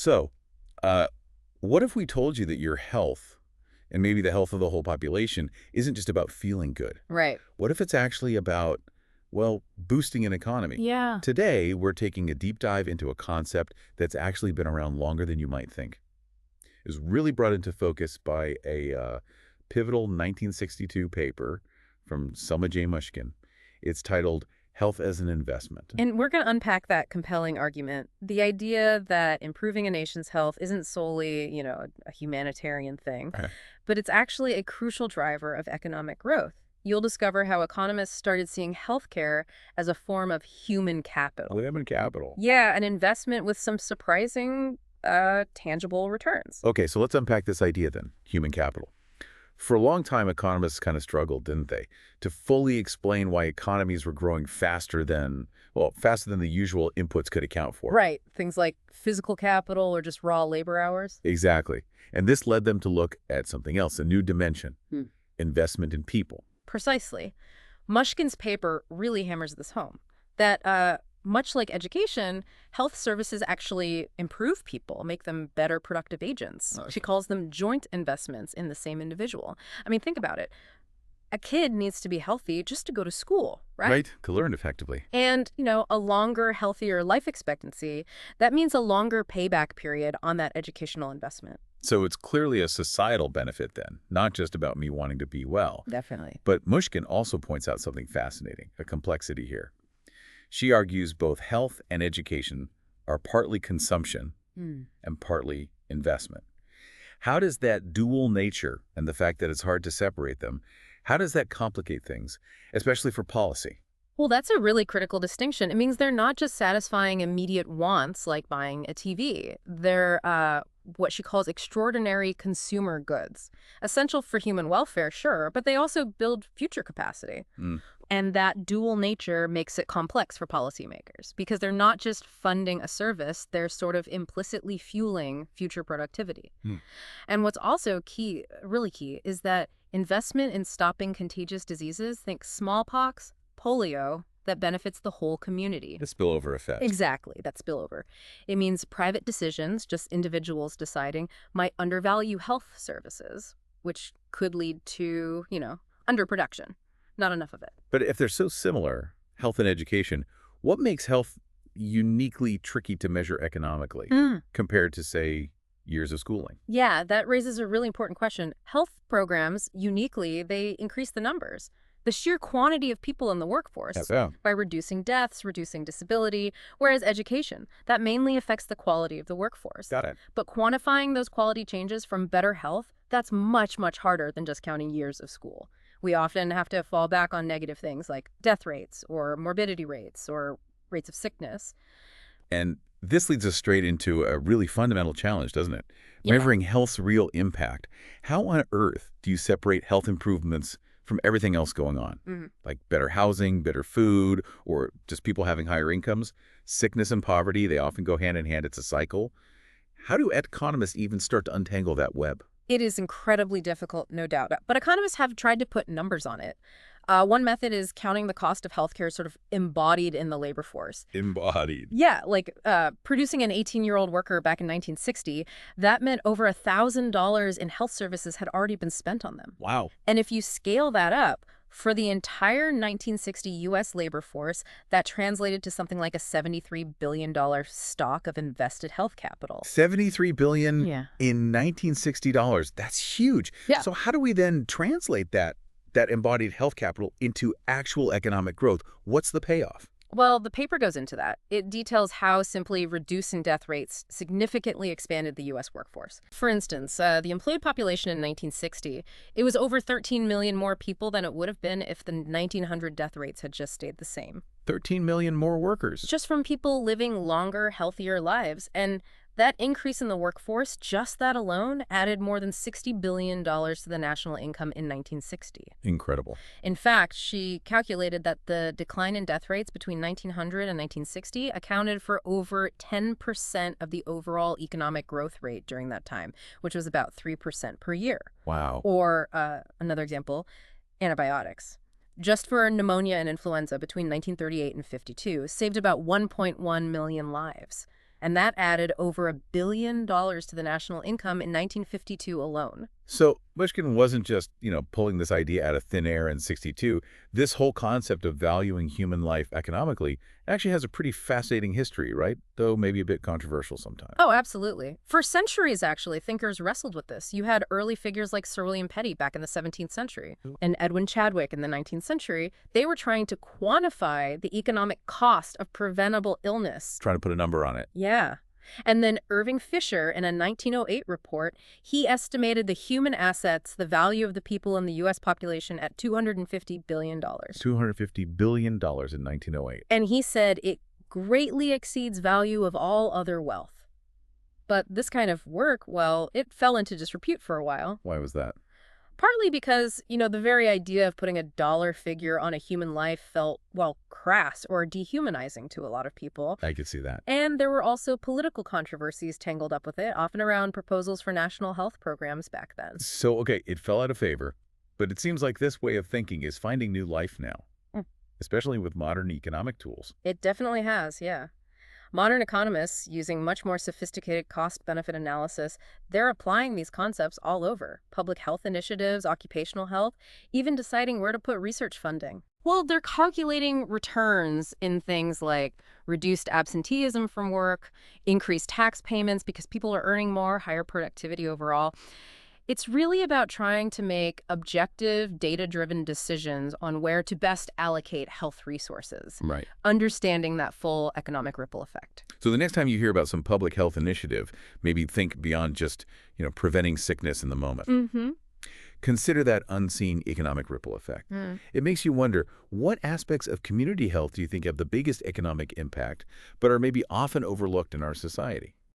So, uh, what if we told you that your health, and maybe the health of the whole population, isn't just about feeling good? Right. What if it's actually about, well, boosting an economy? Yeah. Today, we're taking a deep dive into a concept that's actually been around longer than you might think. It was really brought into focus by a pivotal 1962 paper from Selma J. Mushkin. It's titled Health as an Investment. And we're going to unpack that compelling argument. The idea that improving a nation's health isn't solely, a humanitarian thing, Okay. but it's actually a crucial driver of economic growth. You'll discover how economists started seeing healthcare as a form of human capital. Human capital. Yeah, an investment with some surprising, tangible returns. Okay, so let's unpack this idea then, human capital. For a long time, economists kind of struggled, didn't they, to fully explain why economies were growing faster than the usual inputs could account for. Right. Things like physical capital or just raw labor hours. Exactly. And this led them to look at something else, a new dimension, investment in people. Precisely. Mushkin's paper really hammers this home, that much like education, health services actually improve people, make them better productive agents. Okay. She calls them joint investments in the same individual. I mean, think about it. A kid needs to be healthy just to go to school, right? To learn effectively. And, a longer, healthier life expectancy, that means a longer payback period on that educational investment. So it's clearly a societal benefit then, not just about me wanting to be well. Definitely. But Mushkin also points out something fascinating, a complexity here. She argues both health and education are partly consumption and partly investment. How does that dual nature and the fact that it's hard to separate them, how does that complicate things, especially for policy? Well, that's a really critical distinction. It means they're not just satisfying immediate wants like buying a TV. They're what she calls extraordinary consumer goods. Essential for human welfare, sure, but they also build future capacity. And that dual nature makes it complex for policymakers because they're not just funding a service, they're sort of implicitly fueling future productivity. And what's also key, really key, is that investment in stopping contagious diseases, think smallpox, polio, that benefits the whole community. The spillover effect. Exactly, that spillover. It means private decisions, just individuals deciding, might undervalue health services, which could lead to, underproduction. Not enough of it. But if they're so similar, health and education, what makes health uniquely tricky to measure economically compared to, say, years of schooling? Yeah, that raises a really important question. Health programs, uniquely, they increase the numbers. The sheer quantity of people in the workforce by reducing deaths, reducing disability, whereas education, that mainly affects the quality of the workforce. Got it. But quantifying those quality changes from better health, that's much, much harder than just counting years of school. We often have to fall back on negative things like death rates or morbidity rates or rates of sickness. And this leads us straight into a really fundamental challenge, doesn't it? Yeah. Measuring health's real impact. How on earth do you separate health improvements from everything else going on? Like better housing, better food, or just people having higher incomes? Sickness and poverty, they often go hand in hand. It's a cycle. How do economists even start to untangle that web? It is incredibly difficult, no doubt. But economists have tried to put numbers on it. One method is counting the cost of healthcare sort of embodied in the labor force. Embodied. Yeah, like producing an 18-year-old worker back in 1960, that meant over $1,000 in health services had already been spent on them. Wow. And if you scale that up, for the entire 1960 U.S. labor force, that translated to something like a $73 billion stock of invested health capital. $73 billion Yeah. in 1960 dollars. That's huge. Yeah. So how do we then translate that embodied health capital into actual economic growth? What's the payoff? Well, the paper goes into that. It details how simply reducing death rates significantly expanded the U.S. workforce. For instance, the employed population in 1960, it was over 13 million more people than it would have been if the 1900 death rates had just stayed the same. 13 million more workers. Just from people living longer, healthier lives. And that increase in the workforce, just that alone, added more than $60 billion to the national income in 1960. Incredible. In fact, she calculated that the decline in death rates between 1900 and 1960 accounted for over 10% of the overall economic growth rate during that time, which was about 3% per year. Wow. Or another example, antibiotics. Just for pneumonia and influenza between 1938 and 52, saved about 1.1 million lives. and that added over $1 billion to the national income in 1952 alone. So Mushkin wasn't just, pulling this idea out of thin air in 62. This whole concept of valuing human life economically actually has a pretty fascinating history, right? Though maybe a bit controversial sometimes. Oh, absolutely. For centuries, actually, thinkers wrestled with this. You had early figures like Sir William Petty back in the 17th century and Edwin Chadwick in the 19th century. They were trying to quantify the economic cost of preventable illness. Trying to put a number on it. Yeah. And then Irving Fisher, in a 1908 report, he estimated the human assets, the value of the people in the U.S. population, at $250 billion. $250 billion in 1908. And he said it greatly exceeds value of all other wealth. But this kind of work, well, it fell into disrepute for a while. Why was that? Partly because, the very idea of putting a dollar figure on a human life felt, well, crass or dehumanizing to a lot of people. I could see that. And there were also political controversies tangled up with it, often around proposals for national health programs back then. So, okay, it fell out of favor, but it seems like this way of thinking is finding new life now, especially with modern economic tools. It definitely has, yeah. Modern economists, using much more sophisticated cost-benefit analysis, they're applying these concepts all over. Public health initiatives, occupational health, even deciding where to put research funding. Well, they're calculating returns in things like reduced absenteeism from work, increased tax payments because people are earning more, higher productivity overall. It's really about trying to make objective, data-driven decisions on where to best allocate health resources. Right. Understanding that full economic ripple effect. So the next time you hear about some public health initiative, maybe think beyond just, preventing sickness in the moment. Mm-hmm. Consider that unseen economic ripple effect. It makes you wonder, what aspects of community health do you think have the biggest economic impact, but are maybe often overlooked in our society?